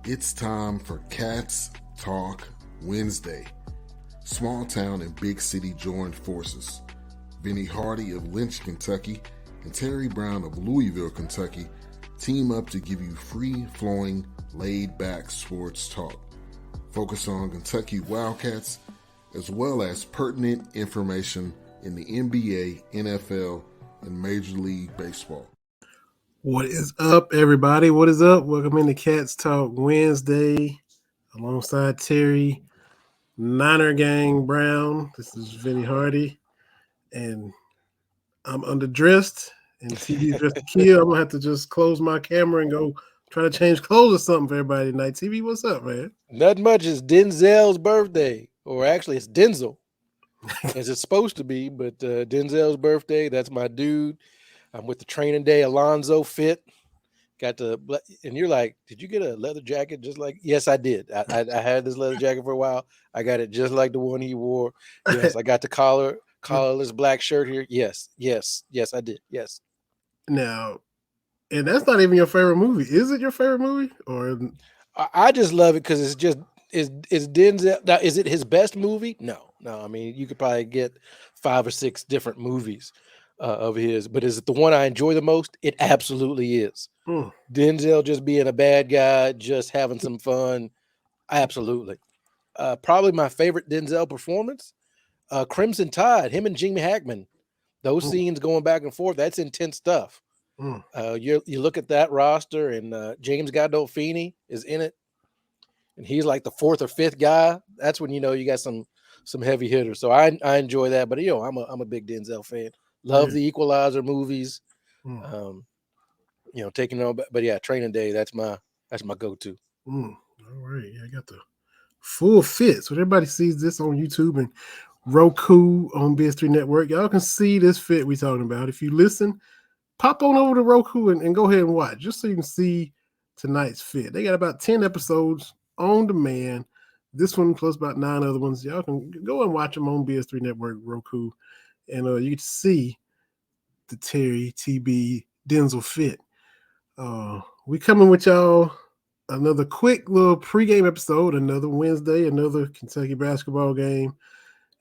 It's time for Cats Talk Wednesday. Small town and big city joined forces. Vinny Hardy of Lynch, Kentucky, and Terry Brown of Louisville, Kentucky, team up to give you free-flowing, laid-back sports talk. Focus on Kentucky Wildcats, as well as pertinent information in the NBA, NFL, and Major League Baseball. What is up, everybody? What is up? Welcome into Cats Talk Wednesday alongside Terry, Niner Gang Brown. This is Vinny Hardy, and I'm underdressed, and TV dressed to kill. I'm going to have to just close my camera and go try to change clothes or something for everybody tonight. TV, what's up, man? Not much. It's Denzel's birthday, or actually it's Denzel, as it's supposed to be, but Denzel's birthday, that's my dude. I'm with the training day Alonzo fit. Got the, and you're like, did you get a leather jacket just like? Yes, I did. I had this leather jacket for a while. I got it just like the one he wore. Yes, I got the collarless black shirt here. Yes, I did. Yes. Now, and that's not even your favorite movie. Is it your favorite movie? Or I just love it because it's just is Denzel. Now, is it his best movie? No. I mean, you could probably get 5 or 6 different movies of his, but is it the one I enjoy the most? It absolutely is. Denzel just being a bad guy, just having some fun. Absolutely. Probably my favorite Denzel performance, Crimson Tide, him and Gene Hackman. Those scenes going back and forth, that's intense stuff. You look at that roster, and James Gandolfini is in it, and he's like the 4th or 5th guy. That's when you know you got some heavy hitters. So I enjoy that. But I'm a big Denzel fan. Love the Equalizer movies. Taking on, but yeah, Training Day. That's my go-to. All right, yeah, I got the full fit. So everybody sees this on YouTube and Roku on BS3 Network. Y'all can see this fit we talking about. If you listen, pop on over to Roku and go ahead and watch, just so you can see tonight's fit. They got about 10 episodes on demand. This one plus about 9 other ones. Y'all can go and watch them on BS3 Network, Roku, and you can see the Terry TB Denzel fit. We coming with y'all another quick little pregame episode, another Wednesday, another Kentucky basketball game.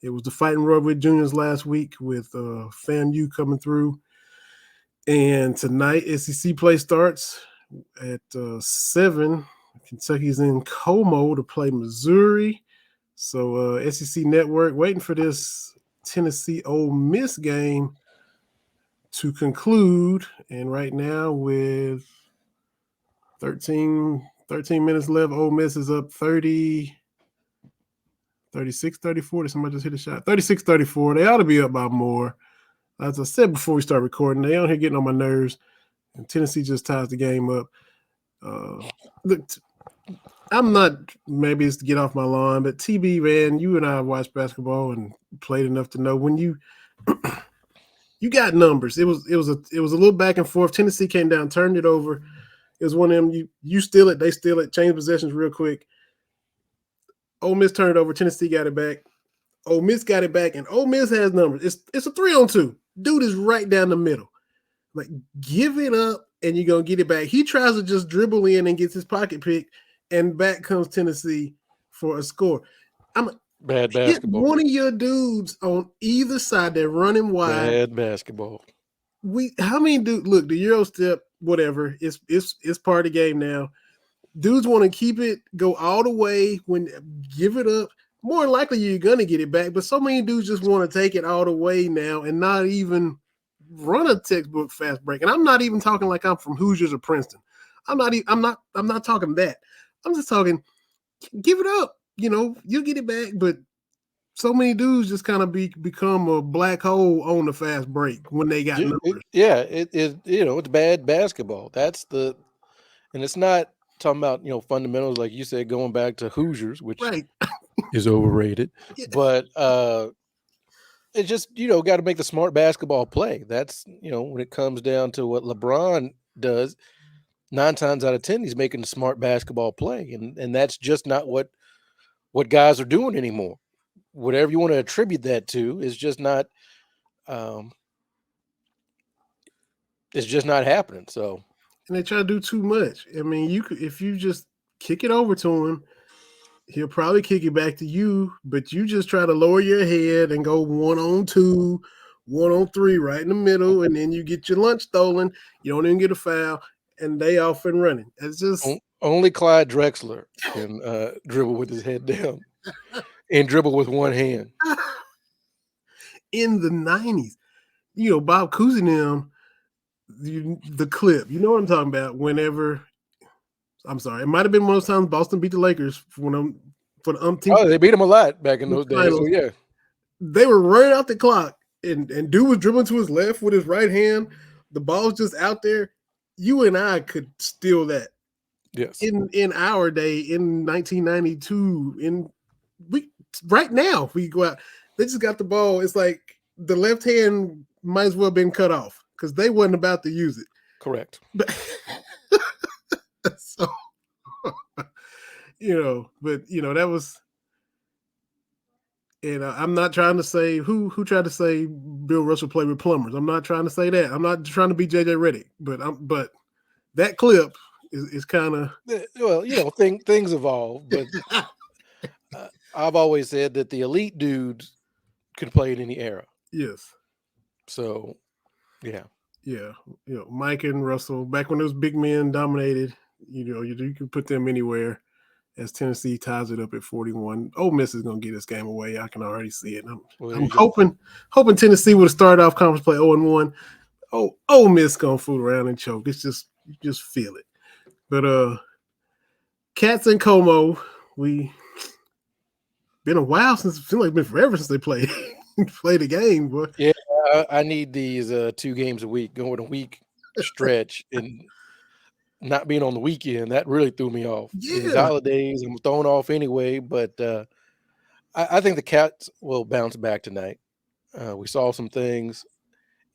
It was the Fighting Redwood Juniors last week with FAMU coming through. And tonight, SEC play starts at 7. Kentucky's in Como to play Missouri. So SEC Network waiting for this Tennessee Ole Miss game to conclude. And right now with 13 minutes left, Ole Miss is up 36-34. Did somebody just hit a shot? 36-34. They ought to be up by more. As I said before we start recording, they out here getting on my nerves. And Tennessee just ties the game up. Look, I'm not, maybe it's to get off my lawn, but TB, man, you and I watched basketball and played enough to know when you got numbers. It was a little back and forth. Tennessee came down, turned it over. It was one of them, you steal it, they steal it, change possessions real quick. Ole Miss turned it over, Tennessee got it back. Ole Miss got it back, and Ole Miss has numbers. It's a 3-on-2. Dude is right down the middle. Like, give it up, and you're going to get it back. He tries to just dribble in and gets his pocket picked, and back comes Tennessee for a score. Bad basketball. One of your dudes on either side, they're running wide. Bad basketball. How many dudes, look, the Euro step, whatever, it's part of the game now. Dudes want to keep it, go all the way, give it up. More than likely you're going to get it back, but so many dudes just want to take it all the way now and not even run a textbook fast break. And I'm not even talking like I'm from Hoosiers or Princeton. I'm not talking that. I'm just talking, give it up. You'll get it back, but so many dudes just kind of become a black hole on the fast break when they got numbers. It's bad basketball. And it's not talking about, fundamentals, like you said, going back to Hoosiers, which is overrated. Yeah. But it's just, got to make the smart basketball play. That's, when it comes down to what LeBron does, 9 times out of 10, he's making the smart basketball play. And that's just not what guys are doing anymore. Whatever you want to attribute that to is just not it's just not happening. So, and they try to do too much. I mean, if you just kick it over to him. He'll probably kick it back to you, but you just try to lower your head and go 1-on-2, 1-on-3 right in the middle, and then you get your lunch stolen. You don't even get a foul, and they off and running. It's just only Clyde Drexler can dribble with his head down and dribble with one hand. In the 90s, Bob Cousy and them, the clip, you know what I'm talking about. Whenever, I'm sorry, it might have been one of those times Boston beat the Lakers for the umpteenth. Oh, they beat them a lot back in those days. So yeah, they were running out the clock, and dude was dribbling to his left with his right hand. The ball's just out there. You and I could steal that. Yes. In our day, in 1992, right now we go out. They just got the ball. It's like the left hand might as well have been cut off because they wasn't about to use it. Correct. But so, but that was. And I'm not trying to say who tried to say Bill Russell played with plumbers. I'm not trying to say that. I'm not trying to be JJ Redick, but that clip is kind of things evolve. But I've always said that the elite dudes can play in any era. Yes. So, yeah. Mike and Russell back when those big men dominated. You can put them anywhere. As Tennessee ties it up at 41, Ole Miss is going to get this game away. I can already see it. I'm hoping Tennessee would have started off conference play 0-1. Ole Miss going to fool around and choke. It's just you just feel it. But Cats and Como, we been a while since. It feels like it's been forever since they played the game. Boy. Yeah, I need these 2 games a week, going a week stretch and not being on the weekend. That really threw me off. Yeah. These holidays, I'm thrown off anyway, but I think the Cats will bounce back tonight. We saw some things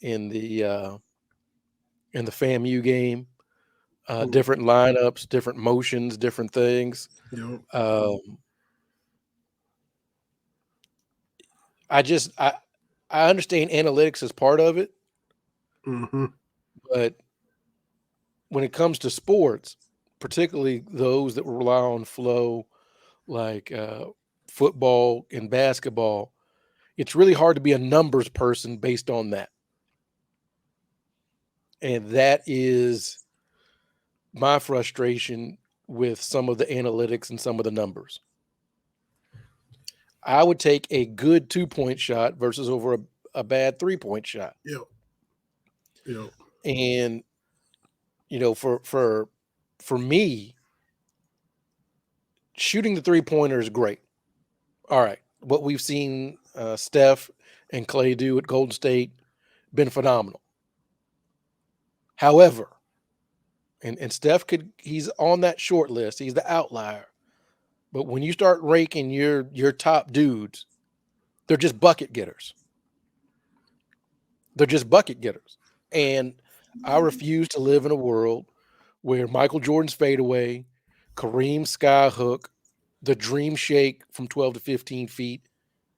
in the FAMU game, different lineups, different motions, different things. Yep. I understand analytics is part of it, but when it comes to sports, particularly those that rely on flow, like football and basketball, it's really hard to be a numbers person based on that. And that is my frustration with some of the analytics and some of the numbers. I would take a good 2-point shot versus over a bad 3-point shot. Yep. And for me, shooting the 3-pointer is great. All right. What we've seen Steph and Clay do at Golden State, been phenomenal. However, and Steph he's on that short list. He's the outlier. But when you start ranking your top dudes, they're just bucket getters. And I refuse to live in a world where Michael Jordan's fadeaway, Kareem's skyhook, the dream shake from 12 to 15 feet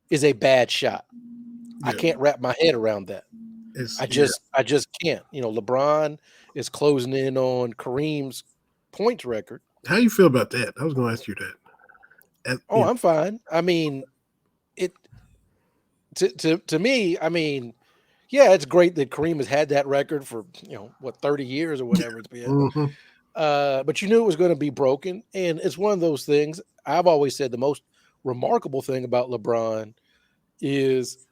is a bad shot. Yeah. I can't wrap my head around that. I just can't. LeBron is closing in on Kareem's points record. How you feel about that? I was going to ask you that. I'm fine. I mean, to me, I mean, yeah, it's great that Kareem has had that record for 30 years or whatever it's been. But you knew it was going to be broken, and it's one of those things. I've always said the most remarkable thing about LeBron is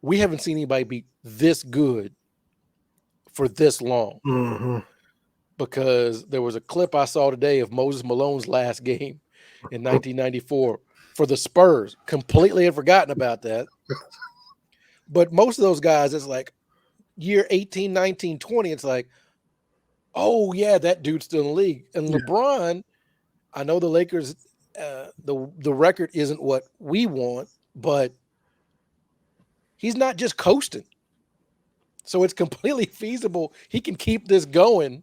we haven't seen anybody be this good for this long. Because there was a clip I saw today of Moses Malone's last game in 1994 for the Spurs. Completely had forgotten about that. But most of those guys, it's like year 18, 19, 20. It's like, oh, yeah, that dude's still in the league. And LeBron, I know the Lakers, the record isn't what we want, but he's not just coasting. So it's completely feasible. He can keep this going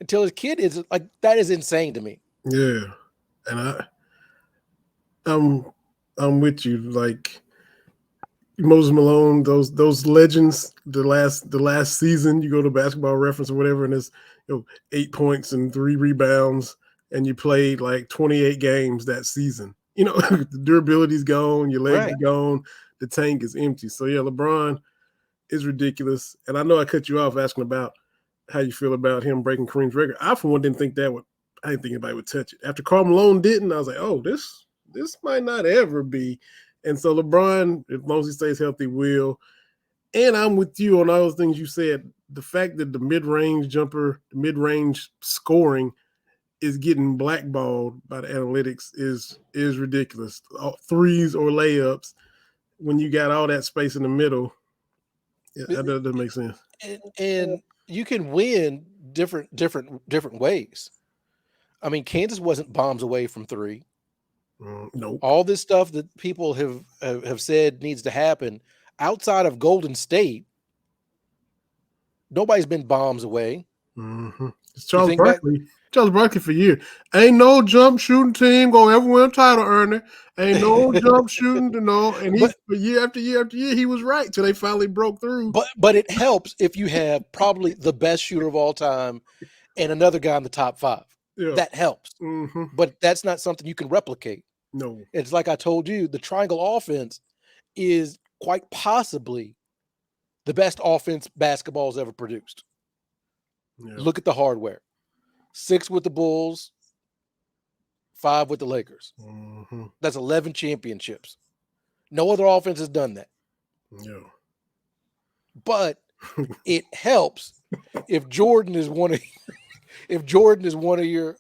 until his kid is like, that is insane to me. Yeah. And I'm with you. Like Moses Malone, those legends, the last season, you go to Basketball Reference or whatever, and it's 8 points and 3 rebounds and you played like 28 games that season. You know, the durability's gone, your legs Right. are gone, the tank is empty. So yeah, LeBron is ridiculous. And I know I cut you off asking about how you feel about him breaking Kareem's record. I for one didn't think I didn't think anybody would touch it. After Karl Malone didn't, I was like, oh, this might not ever be. And so LeBron, as long as he stays healthy, will. And I'm with you on all those things you said. The fact that the mid-range jumper, the mid-range scoring is getting blackballed by the analytics is ridiculous. Threes or layups when you got all that space in the middle. Yeah, that doesn't make sense. And you can win different ways. I mean, Kansas wasn't bombs away from three. Nope. All this stuff that people have said needs to happen outside of Golden State, nobody's been bombs away. Mm-hmm. It's Charles Barkley. Charles Barkley for years. Ain't no jump shooting team gonna ever win a title, Ernie. Ain't no jump shooting to know. And he, but year after year after year, he was right till they finally broke through. But it helps if you have probably the best shooter of all time and another guy in the top 5. Yeah. That helps. Mm-hmm. But that's not something you can replicate. No. It's like I told you, the triangle offense is quite possibly the best offense basketball's ever produced. Yeah. Look at the hardware. 6 with the Bulls, 5 with the Lakers. Mm-hmm. That's 11 championships. No other offense has done that. No. But it helps if Jordan is one of your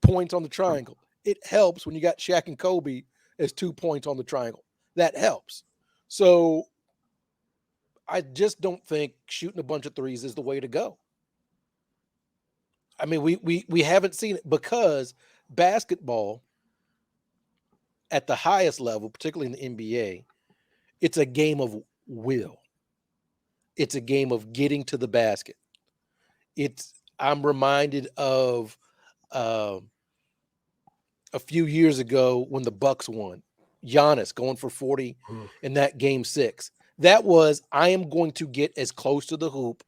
points on the triangle. It helps when you got Shaq and Kobe as 2 points on the triangle. That helps. So I just don't think shooting a bunch of threes is the way to go. I mean, we haven't seen it because basketball at the highest level, particularly in the NBA, it's a game of will. It's a game of getting to the basket. I'm reminded of a few years ago when the Bucks won, Giannis going for 40 in that game 6. That was, I am going to get as close to the hoop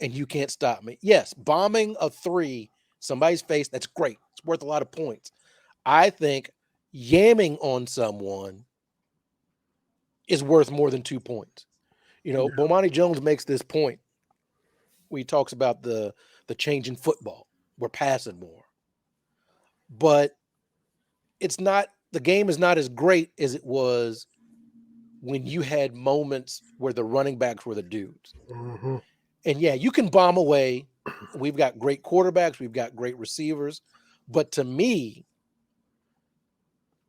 and you can't stop me. Yes, bombing a 3, somebody's face, that's great. It's worth a lot of points. I think yamming on someone is worth more than 2 points. You know, Bomani Jones makes this point where he talks about the change in football. We're passing more. But the game is not as great as it was when you had moments where the running backs were the dudes. Mm-hmm. And yeah, you can bomb away. We've got great quarterbacks. We've got great receivers. But to me,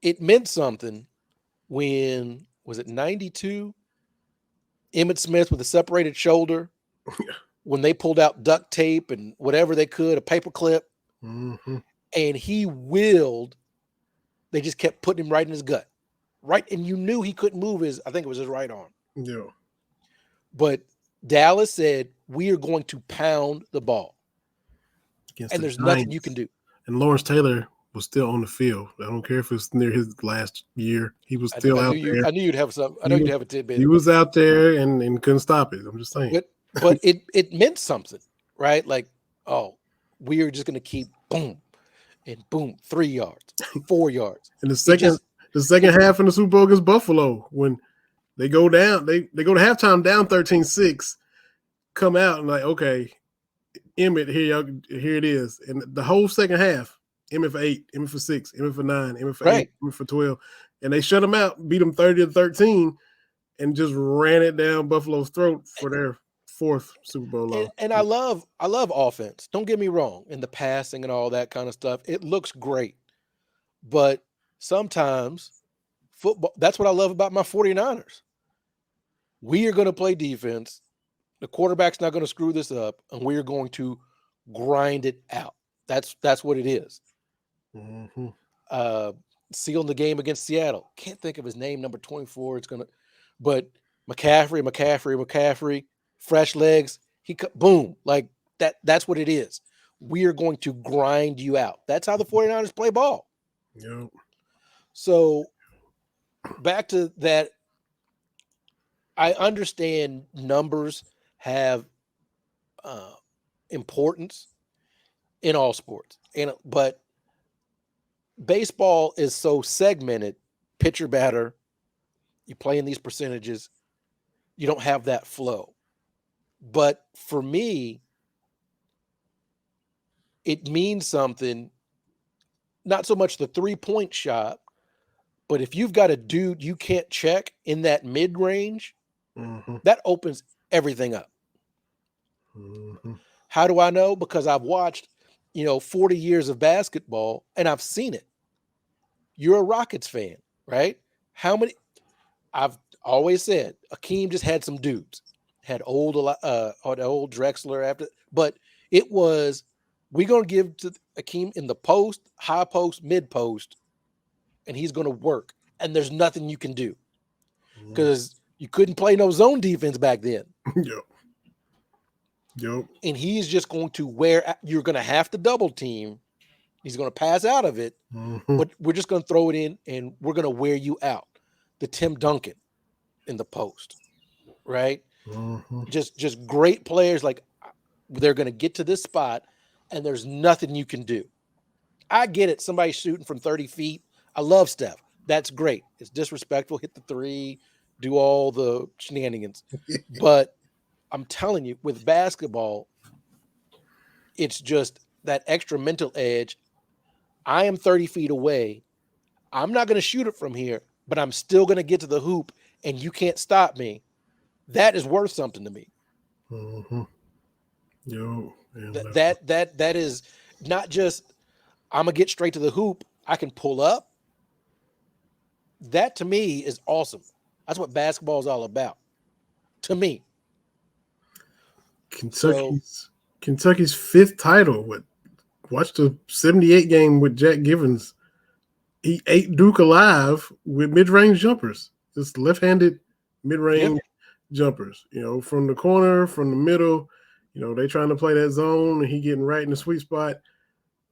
it meant something when, was it 92? Emmitt Smith with a separated shoulder, when they pulled out duct tape and whatever they could, a paper clip, and he willed. They just kept putting him right in his gut. Right, and you knew he couldn't move I think it was his right arm. Yeah. But Dallas said, we are going to pound the ball. And there's nothing you can do. And Lawrence Taylor was still on the field. I don't care if it's near his last year. He was still out there. I knew you'd have something. I know you'd have a tidbit. He was out there and couldn't stop it. I'm just saying. But it meant something, right? Like, oh, we are just going to keep boom and boom, 3 yards, 4 yards. And the second half in the Super Bowl against Buffalo, when they go down, they go to halftime down 13-6, come out and like, okay, Emmitt, here it is. And the whole second half, Emmitt for 8, Emmitt for 6, Emmitt for 9, Emmitt for 8, Emmitt for 12. And they shut them out, beat them 30-13, and just ran it down Buffalo's throat for their 4th Super Bowl loss. And I love offense. Don't get me wrong. And the passing and all that kind of stuff, it looks great. But sometimes football, that's what I love about my 49ers. We are going to play defense. The quarterback's not going to screw this up, and we are going to grind it out. That's what it is. Mm-hmm. Sealing the game against Seattle. Can't think of his name, number 24. But McCaffrey, fresh legs. Boom, like that. That's what it is. We are going to grind you out. That's how the 49ers play ball. Yep. So back to that. I understand numbers have importance, in all sports. But baseball is so segmented, pitcher batter, you play in these percentages, you don't have that flow. But for me, it means something, not so much the 3-point shot, but if you've got a dude you can't check in that mid-range, that opens everything up. How do I know? Because I've watched, 40 years of basketball and I've seen it. You're a Rockets fan, right? I've always said Akeem just had some dudes, had old Drexler after, but it was, we're going to give to Akeem in the post, high post, mid post, and he's going to work. And there's nothing you can do because you couldn't play no zone defense back then. Yep. And he's just going to you're going to have to double team. He's going to pass out of it, but we're just going to throw it in and we're going to wear you out. The Tim Duncan in the post, right? Just great players. Like, they're going to get to this spot and there's nothing you can do. I get it. Somebody shooting from 30 feet. I love Steph. That's great. It's disrespectful. Hit the three, do all the shenanigans. But I'm telling you, with basketball, it's just that extra mental edge. I am 30 feet away. I'm not going to shoot it from here, but I'm still going to get to the hoop and you can't stop me. That is worth something to me. That is not just, I'm going to get straight to the hoop. I can pull up. That to me is awesome. That's what basketball is all about. To me. Kentucky's fifth title. Watch the 78 game with Jack Givens. He ate Duke alive with mid-range jumpers. Just left-handed mid-range jumpers. From the corner, from the middle. They trying to play that zone and he getting right in the sweet spot.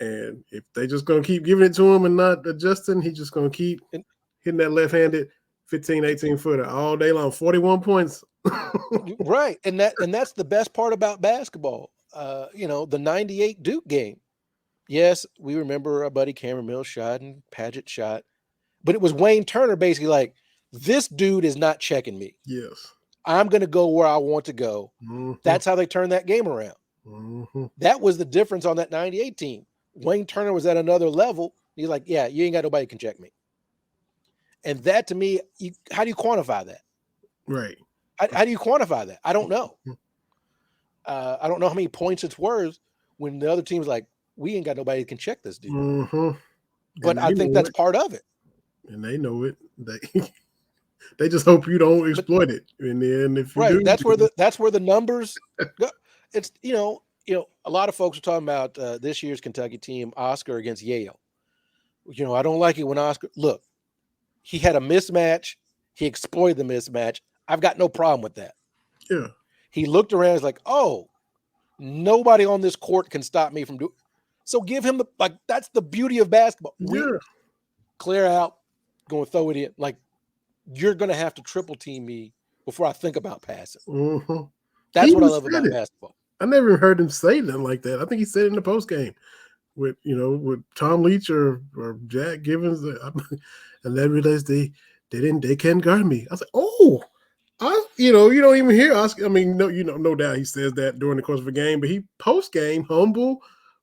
And if they just going to keep giving it to him and not adjusting, he's just going to keep hitting that left-handed 15, 18-footer all day long. 41 points. Right. And that's the best part about basketball. The 98 Duke game. Yes, we remember our buddy Cameron Mills shot and Padgett shot, but it was Wayne Turner basically like, this dude is not checking me. Yes. I'm going to go where I want to go. That's how they turned that game around. That was the difference on that 98 team. Wayne Turner was at another level. He's like, yeah, you ain't got nobody can check me. And that to me, how do you quantify that? Right. How do you quantify that? I don't know. I don't know how many points it's worth when the other team's like, we ain't got nobody that can check this dude. But I think that's part of it. And they know it. They just hope you don't exploit it. And then if you do, that's where the numbers go. It's a lot of folks are talking about this year's Kentucky team, Oscar against Yale. I don't like it when Oscar he had a mismatch, he exploited the mismatch. I've got no problem with that. Yeah. He looked around, he's like, oh, nobody on this court can stop me from doing. So give him that's the beauty of basketball. Clear out, going to throw it in. Like, you're going to have to triple team me before I think about passing. That's what I love about basketball. I never heard him say nothing like that. I think he said it in the post game with Tom Leach or Jack Givens, and then realized they can't guard me. I was like, oh, you don't even hear Oscar. I mean, no doubt he says that during the course of a game, but he post game humble,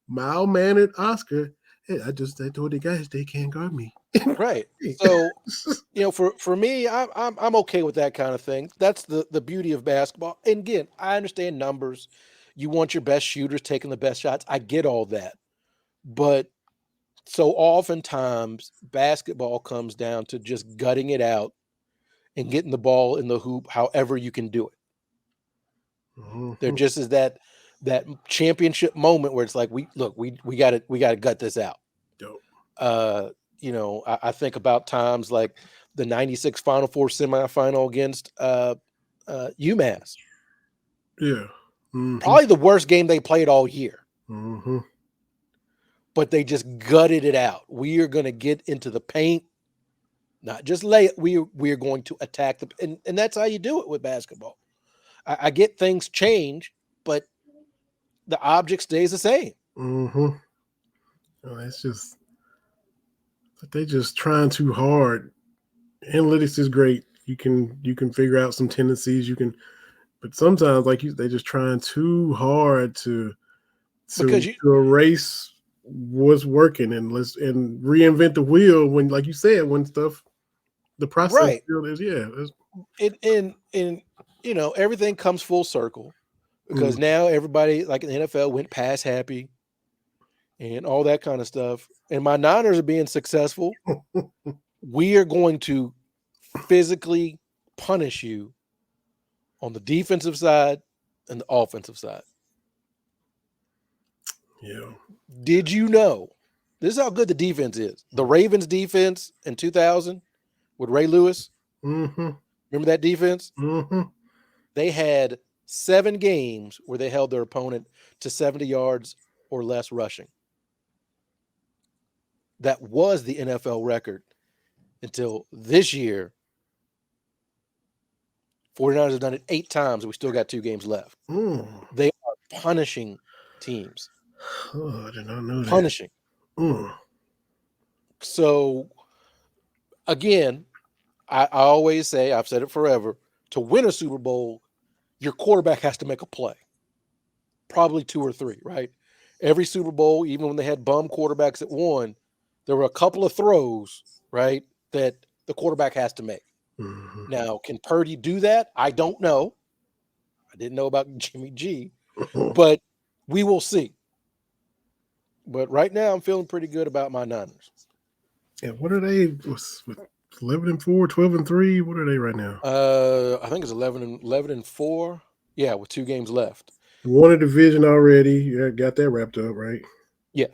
mild mannered Oscar. Hey, I told the guys they can't guard me. Right. So, for me, I'm okay with that kind of thing. That's the beauty of basketball. And again, I understand numbers. You want your best shooters taking the best shots. I get all that. But so oftentimes basketball comes down to just gutting it out and getting the ball in the hoop however you can do it. There just is that championship moment where it's like, we got to gut this out. Dope. I think about times like the 96 Final Four semifinal against UMass. Yeah. Probably the worst game they played all year. But they just gutted it out. We are going to get into the paint, not just lay it. We are going to attack and that's how you do it with basketball. I get things change, but the object stays the same. Mm-hmm. Oh, it's just they just trying too hard. Analytics is great. You can figure out some tendencies. But sometimes they just trying too hard to because you erase what's working and reinvent the wheel when, like you said, when stuff the process right still is in everything comes full circle because now everybody like in the NFL went pass happy and all that kind of stuff. And my Niners are being successful. We are going to physically punish you on the defensive side and the offensive side. Yeah. Did you know? This is how good the defense is. The Ravens defense in 2000 with Ray Lewis. Mm-hmm. Remember that defense? Mm-hmm. They had 7 games where they held their opponent to 70 yards or less rushing. That was the NFL record until this year. 49ers have done it 8 times, and we still got 2 games left. They are punishing teams. Oh, I did not know that. Punishing. So, again, I always say, I've said it forever, to win a Super Bowl, your quarterback has to make a play. Probably 2 or 3, right? Every Super Bowl, even when they had bum quarterbacks that won, there were a couple of throws, right, that the quarterback has to make. Mm-hmm. Now, can Purdy do that? I don't know. I didn't know about Jimmy G, but we will see. But right now, I'm feeling pretty good about my Niners. Yeah, what are they? 11-4, 12-3. What are they right now? I think it's 11-4. Yeah, with 2 games left. Won a division already. Yeah, got that wrapped up, right? Yeah,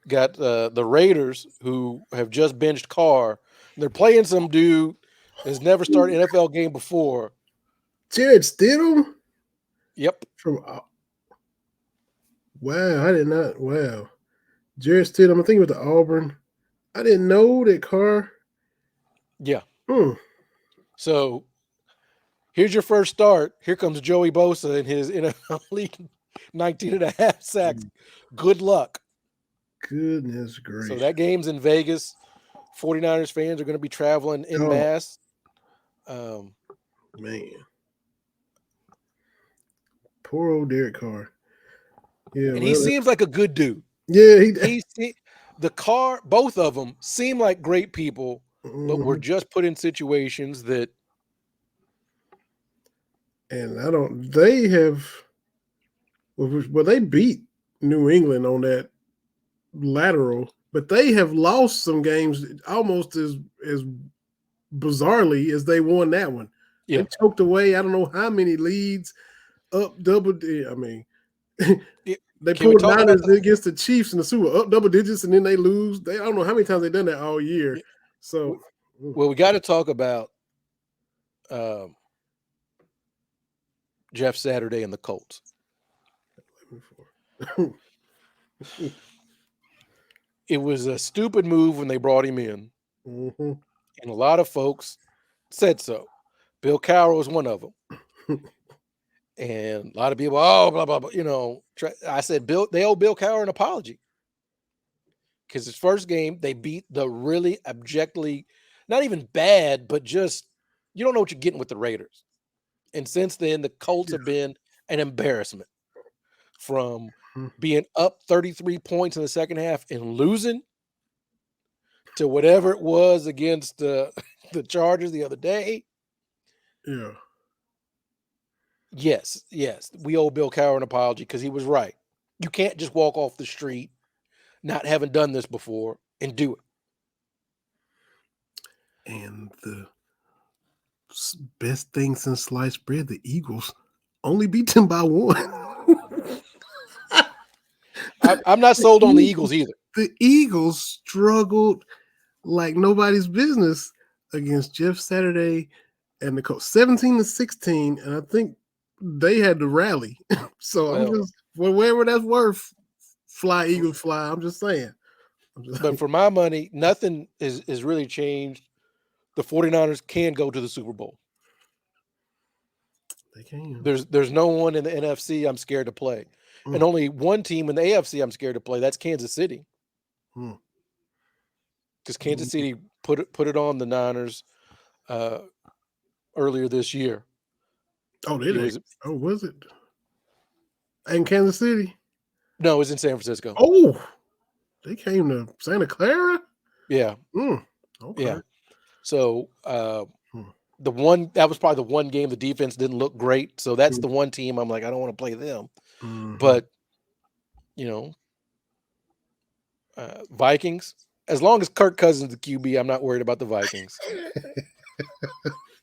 got the Raiders who have just benched Carr. They're playing some dude that's never started an NFL game before. Jarrett Stidham. Yep. Wow, I did not. Wow, Jarrett Stidham. I think with the Auburn. I didn't know that Carr. Yeah. So here's your first start. Here comes Joey Bosa in his NFL league, 19.5 sacks. Good luck. Goodness gracious. So that game's in Vegas. 49ers fans are going to be traveling en masse. Man. Poor old Derek Carr. Yeah, and he seems like a good dude. Yeah, both of them seem like great people, but were just put in situations that. And they have. Well, they beat New England on that lateral, but they have lost some games almost as bizarrely as they won that one. Yeah. They choked away, I don't know how many leads, up double. I mean, they pulled Niners against the Chiefs in the Super Bowl, up double digits, and then they lose. I don't know how many times they've done that all year. So, well, we got to talk about Jeff Saturday and the Colts. It was a stupid move when they brought him in, and a lot of folks said so. Bill Cowher was one of them, and a lot of people, blah blah blah. I said, they owe Bill Cowher an apology because his first game they beat the really objectively, not even bad, but just you don't know what you're getting with the Raiders. And since then, the Colts have been an embarrassment. From being up 33 points in the second half and losing to whatever it was against the Chargers the other day. Yeah. Yes. We owe Bill Cowher an apology because he was right. You can't just walk off the street, not having done this before, and do it. And the best thing since sliced bread, the Eagles only beat them by 1. I'm not sold on the Eagles either. The Eagles struggled like nobody's business against Jeff Saturday and the Colts, 17-16, and I think they had to rally. So I'm just, whatever that's worth, fly Eagles fly. I'm just saying. But for my money, nothing is really changed. The 49ers can go to the Super Bowl. They can. There's no one in the NFC I'm scared to play, and only one team in the AFC I'm scared to play. That's Kansas City, Mm. because Kansas City put it on the Niners earlier this year. Oh, did they? Oh, was it? In Kansas City? No, it was in San Francisco. Oh, they came to Santa Clara? Yeah. Okay. Yeah. So the one that was probably the one game the defense didn't look great. So that's the one team I'm like, I don't want to play them. But Vikings, as long as Kirk Cousins is the QB, I'm not worried about the Vikings.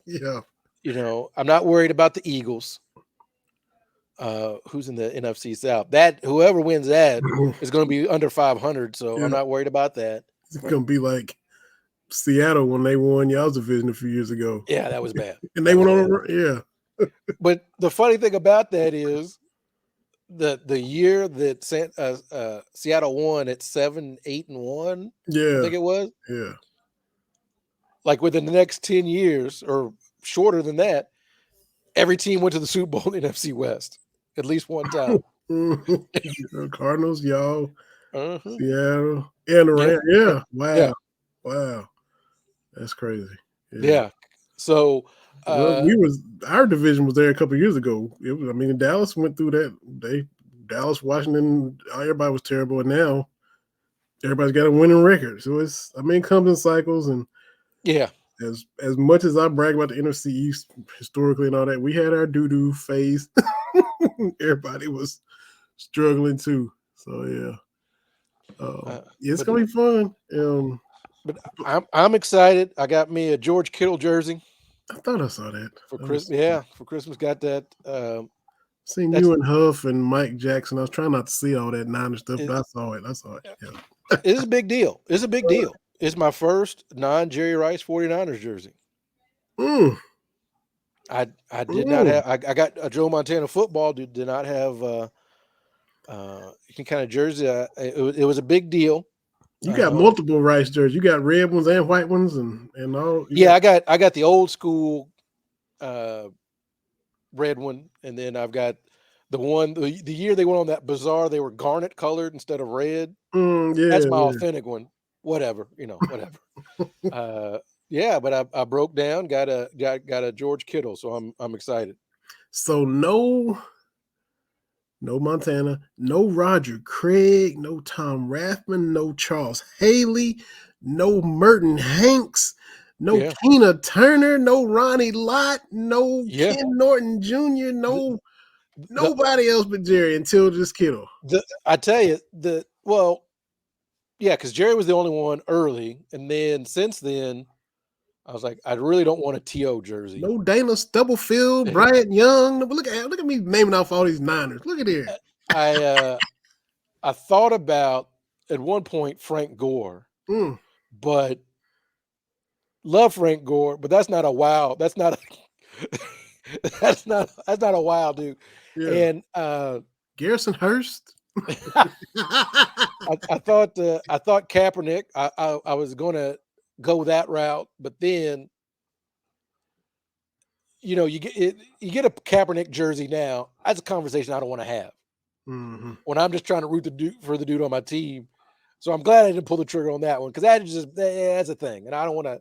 Yeah. I'm not worried about the Eagles. Who's in the NFC South? That whoever wins that is going to be under 500. So I'm not worried about that. It's going to be like Seattle when they won y'all's division a few years ago. Yeah, that was bad. And they went on. But the funny thing about that is the year that Seattle won at 7-8-1. Yeah, I think it was. Yeah. Like within the next 10 years or shorter than that, every team went to the Super Bowl in NFC West at least one time. Cardinals, y'all, Seattle, and the Rams. Yeah. Wow. Yeah. Wow. That's crazy. Yeah. So our division was there a couple of years ago. Dallas went through that. Dallas, Washington, everybody was terrible, and now everybody's got a winning record. So it comes in cycles, and as much as I brag about the NFC East historically and all that, we had our doo-doo phase. Everybody was struggling too. So it's gonna be fun. But I'm excited. I got me a George Kittle jersey. I thought I saw that for Christmas. Yeah, for Christmas, got that. Seen you and Huff and Mike Jackson. I was trying not to see all that Niner stuff, but I saw it. Yeah. It's a big deal. It's a big deal. It's my first non-Jerry Rice 49ers jersey. I did not have. I got a Joe Montana football. Did not have any kind of jersey. It was a big deal. You got multiple Rice jerseys. You got red ones and white ones and all. I got the old school red one, and then I've got the one the year they went on that bazaar. They were garnet colored instead of red. That's my authentic one. Whatever, whatever. But I broke down. Got a George Kittle, so I'm excited. So no Montana, no Roger Craig, no Tom Rathman, no Charles Haley, no Merton Hanks, no Tina Turner, no Ronnie Lott, no Ken Norton Jr., nobody else but Jerry until just Kittle. I tell you, because Jerry was the only one early, and then since then, I was like, I really don't want a T.O. jersey. No Dana Stubblefield, Bryant Young. Look at me naming off all these Niners. Look at here. I thought about at one point Frank Gore, but love Frank Gore, but that's not a wow. That's not a wow, dude. Yeah. And Garrison Hurst. I thought Kaepernick. I was going to go that route, but then you get a Kaepernick jersey now. That's a conversation I don't want to have when I'm just trying to root for the dude on my team. So I'm glad I didn't pull the trigger on that one, because that's a thing, and I don't want to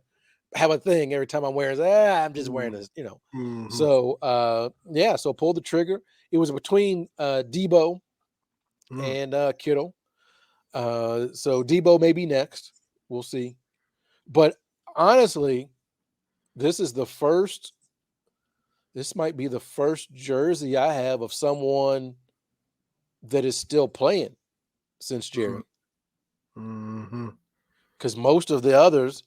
have a thing every time I'm wearing. I'm just wearing this, So so pull the trigger. It was between Debo and Kittle. So Debo may be next. We'll see. But honestly, this might be the first jersey I have of someone that is still playing since Jerry. Because most of the others,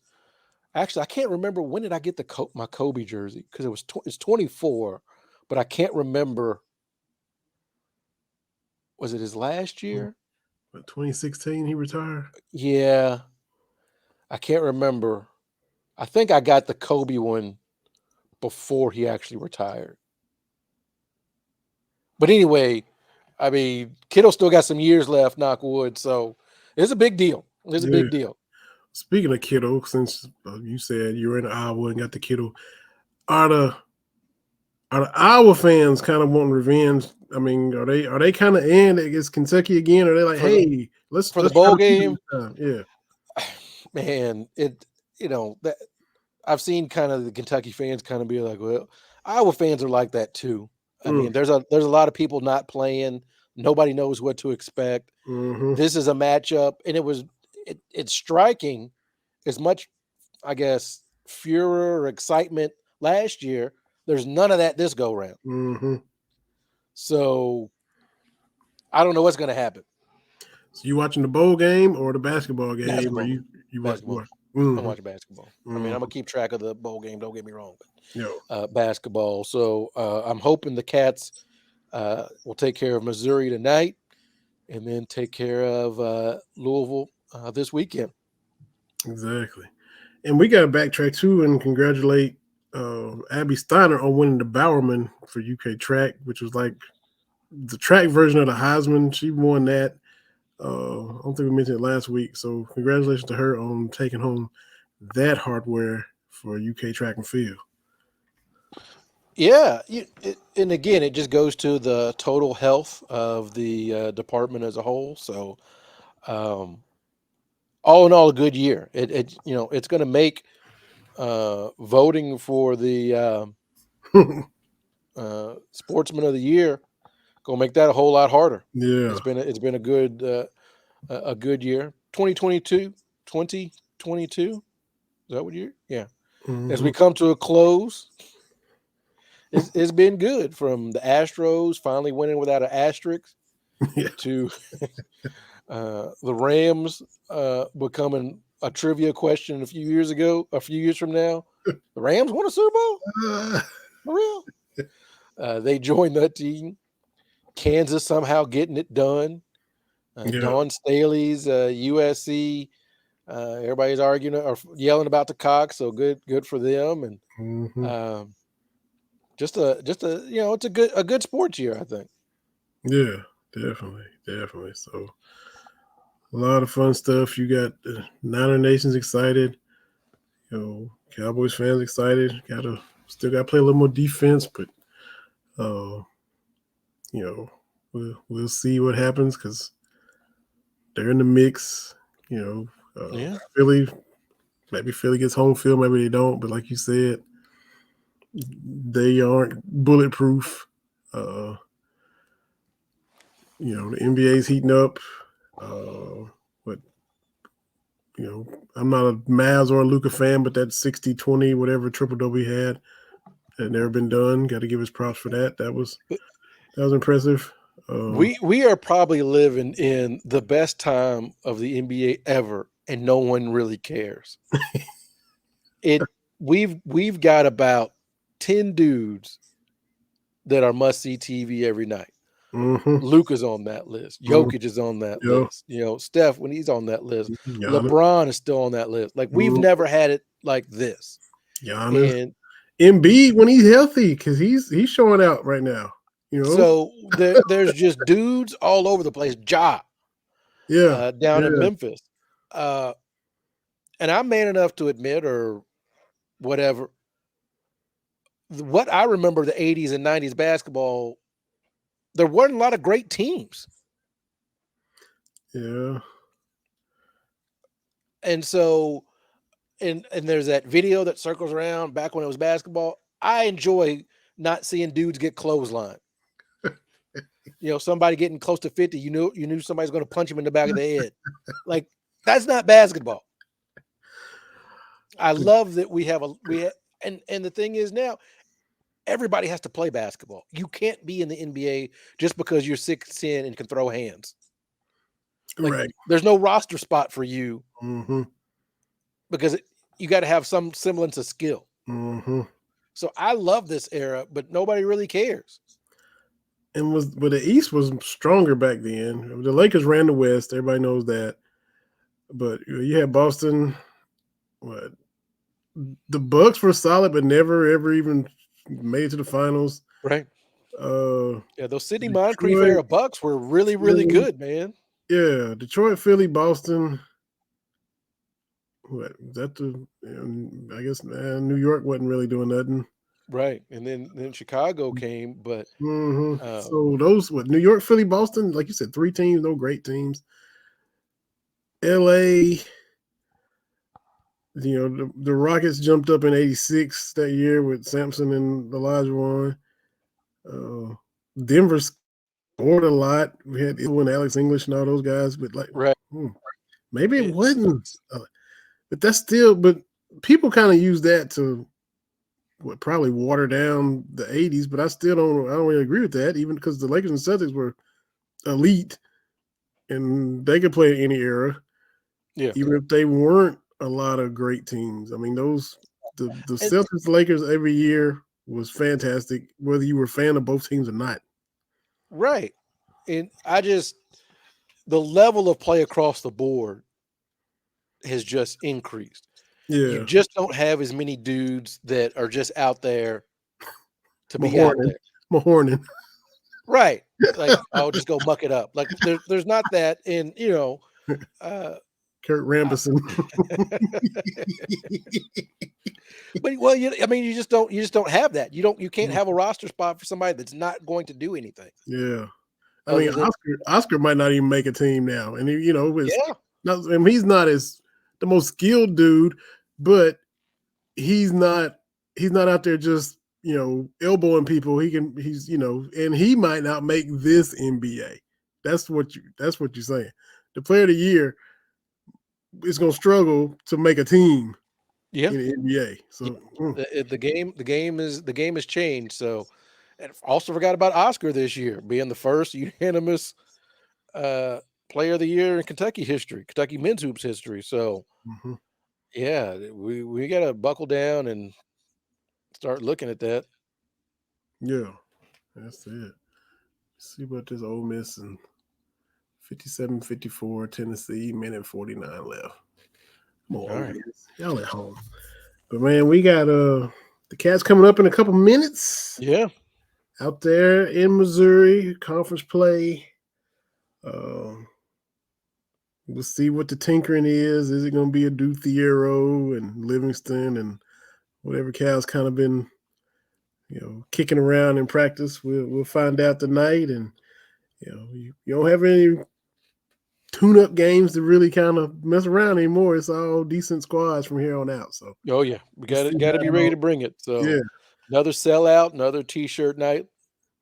actually, I can't remember, when did I get my Kobe jersey? Because it's 24, but I can't remember. Was it his last year? 2016 he retired? Yeah. I can't remember. I think I got the Kobe one before he actually retired. But anyway, Kittle still got some years left, knock wood. So it's a big deal. It's a big deal. Speaking of Kittle, since you said you were in Iowa and got the Kittle, are Are the Iowa fans kind of wanting revenge? I mean, are they kind of in against Kentucky again? Are they like, For the hey, let's for the try bowl to keep it game, this time? Yeah. man, that I've seen kind of the Kentucky fans kind of be like, well, Iowa fans are like that too. I Mm, mean, there's a lot of people not playing. Nobody knows what to expect. mm-hmm. This is a matchup, and it's striking as much, I guess, furor or excitement last year. There's none of that this go round. Mm-hmm. So I don't know what's going to happen. So you watching the bowl game or the basketball game? Or Basketball, you basketball. watch? I'm Mm-hmm. watching basketball. I mean, I'm Mm-hmm. gonna keep track of the bowl game. Don't get me wrong, Yo. but basketball. So I'm hoping the Cats will take care of Missouri tonight, and then take care of Louisville this weekend. Exactly. And we got to backtrack too and congratulate Abby Steiner on winning the Bowerman for UK track, which was like the track version of the Heisman. She won that. I don't think we mentioned it last week. So congratulations to her on taking home that hardware for UK track and field. Yeah, and again, it just goes to the total health of the department as a whole. So, all in all, a good year. It's going to make voting for the Sportsman of the Year gonna make that a whole lot harder. Yeah. It's been a good year. 2022. Is that what year? Yeah. As we Mhm. come to a close, it's been good, from the Astros finally winning without an asterisk Yeah. to the Rams becoming a trivia question a few years from now. The Rams won a Super Bowl? For real? They joined that team. Kansas somehow getting it done. Yeah. Dawn Staley's USC. Everybody's arguing or yelling about the Cox, so good for them. And Mhm. just a it's a good sports year, I think. Yeah, definitely. So a lot of fun stuff. You got the Niner Nations excited. Cowboys fans excited. Still got to play a little more defense, but uh, we'll see what happens because they're in the mix. Yeah. Philly, maybe Philly gets home field, maybe they don't. But like you said, they aren't bulletproof. The NBA's heating up. But I'm not a Mavs or a Luka fan, but that 60-20, whatever triple double he had never been done. Got to give his props for that. That was impressive. We are probably living in the best time of the NBA ever, and no one really cares. We've got about 10 dudes that are must-see TV every night. Mm-hmm. Luka's on that list. Jokic is on that list. Steph, when he's on that list. Giannis. LeBron is still on that list. Like, we've never had it like this. Giannis. And Embiid when he's healthy, because he's showing out right now. So there's just dudes all over the place. Ja. Down in Memphis. And I'm man enough to admit, or whatever, what I remember the 80s and 90s basketball, there weren't a lot of great teams. Yeah. And so, and there's that video that circles around back when it was basketball. I enjoy not seeing dudes get clotheslined. Somebody getting close to 50, you knew somebody's going to punch him in the back of the head. Like, that's not basketball. I love that and the thing is, now everybody has to play basketball. You can't be in the NBA just because you're 6'10" and can throw hands. Like, right. There's no roster spot for you, Mm-hmm. because you got to have some semblance of skill. Mm-hmm. So I love this era, but nobody really cares. And the East was stronger back then. The Lakers ran the West. Everybody knows that. But you had Boston. What? The Bucks were solid, but never ever even made it to the finals. Right. Yeah, those Sidney Moncrief era Bucks were really, really good, man. Yeah, Detroit, Philly, Boston. What? I guess New York wasn't really doing nothing. Right. And then Chicago came, but So those New York, Philly, Boston, like you said, 3 teams, no great teams. LA, the Rockets jumped up in '86 that year with Sampson and Olajuwon. Denver scored a lot. We had Alex English and all those guys, but maybe it wasn't. But that's still. But people kind of use that to probably water down the '80s. But I don't really agree with that, even because the Lakers and Celtics were elite and they could play in any era. Yeah, even if they weren't a lot of great teams. I mean, the Celtics, Lakers every year was fantastic, whether you were a fan of both teams or not. Right. And the level of play across the board has just increased. Yeah. You just don't have as many dudes that are just out there to be out there. Mahorning. Right. Like, I'll just go muck it up. Like there's not that. And Kurt Rambison. But you just don't have that. You can't have a roster spot for somebody that's not going to do anything. Yeah. I mean, Oscar might not even make a team now. And he's not as the most skilled dude, but he's not out there just, elbowing people. And he might not make this NBA. That's what you're saying. The player of the year is going to struggle to make a team in the NBA. So the game has changed. So, and also forgot about Oscar this year being the first unanimous player of the year in Kentucky men's hoops history. So, yeah, we got to buckle down and start looking at that. Yeah, that's it. Let's see what this Ole Miss and 57-54 Tennessee, minute 49 left. All right. Y'all at home. But man, we got the Cats coming up in a couple minutes. Yeah. Out there in Missouri, conference play. We'll see what the tinkering is. Is it going to be a Duthiero and Livingston and whatever Cal's kind of been, kicking around in practice? We'll find out tonight. And you don't have any tune-up games to really kind of mess around anymore. It's all decent squads from here on out. So we got to be ready to bring it. So another sellout, another T-shirt night.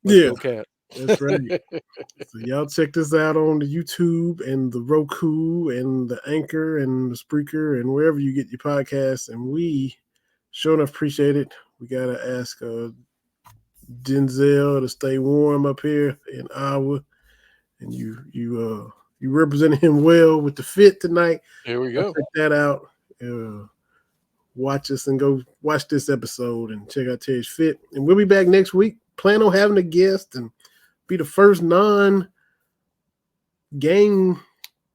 Let's go Cat. That's right. So y'all check this out on the YouTube and the Roku and the Anchor and the Spreaker and wherever you get your podcasts. And we sure enough appreciate it. We gotta ask Denzel to stay warm up here in Iowa, and you represented him well with the fit tonight. Here we go. Check that out. Watch us and go watch this episode and check out Terry's fit. And we'll be back next week. Plan on having a guest and be the first non-game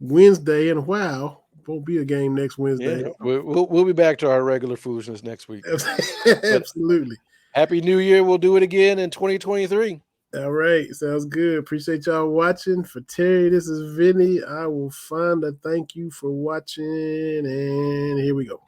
Wednesday in a while. Won't be a game next Wednesday. Yeah, we'll be back to our regular foolishness next week. Absolutely. Happy New Year. We'll do it again in 2023. All right. Sounds good. Appreciate y'all watching. For Terry, this is Vinny. I will find a thank you for watching. And here we go.